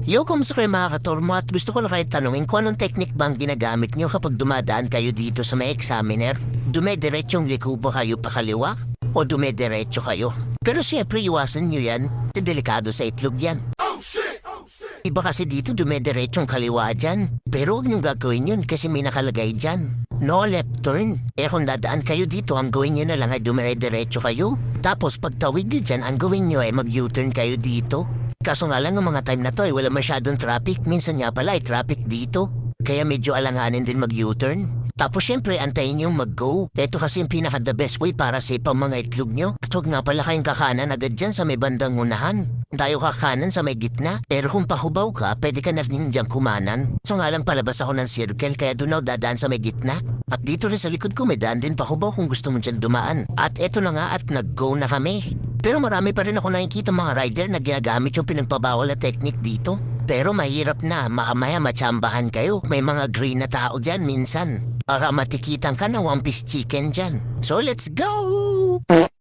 Yo, kumusta kayo mga katormo at gusto ko lang kayo tanungin kung anong technique bang ginagamit nyo kapag dumadaan kayo dito sa may examiner? Dumediretsyong liko ba kayo pakaliwa? O dumediretso kayo? Pero siyempre iwasan nyo yan, delikado sa itlog yan. Iba kasi dito dumediretsyong kaliwa dyan. Pero huwag niyong gagawin yun kasi may nakalagay dyan. No left turn. Eh kung dadaan kayo dito, ang gawin nyo na lang ay dumediretso kayo. Tapos pagtawid nyo dyan, ang gawin nyo ay mag-U-turn kayo dito. Kaso nga lang ng mga time na to ay wala masyadong traffic. Minsan nga pala ay traffic dito. Kaya medyo alanganin din mag-U-turn. Tapos syempre antayin yung mag-go. Ito kasi yung pinaka-the best way para safe ang mga itlog nyo. At huwag nga pala kayong kakanan agad dyan sa may bandang unahan. Tayo kakanan sa may gitna. Pero kung pahubaw ka, pwede ka na rin dyan kumanan. So nga lang palabas ako ng circle kaya doon ako dadaan sa may gitna. At dito rin sa likod ko may daan din pahubaw kung gusto mo dyan dumaan. At eto na nga at nag-go na kami. Pero marami pa rin ako nakikita mga rider na ginagamit yung pinagpabawal na technique dito. Pero mahirap na, makamaya matsambahan kayo. May mga green na tao dyan minsan. Para matikitan ka na one piece chicken dyan. So let's go!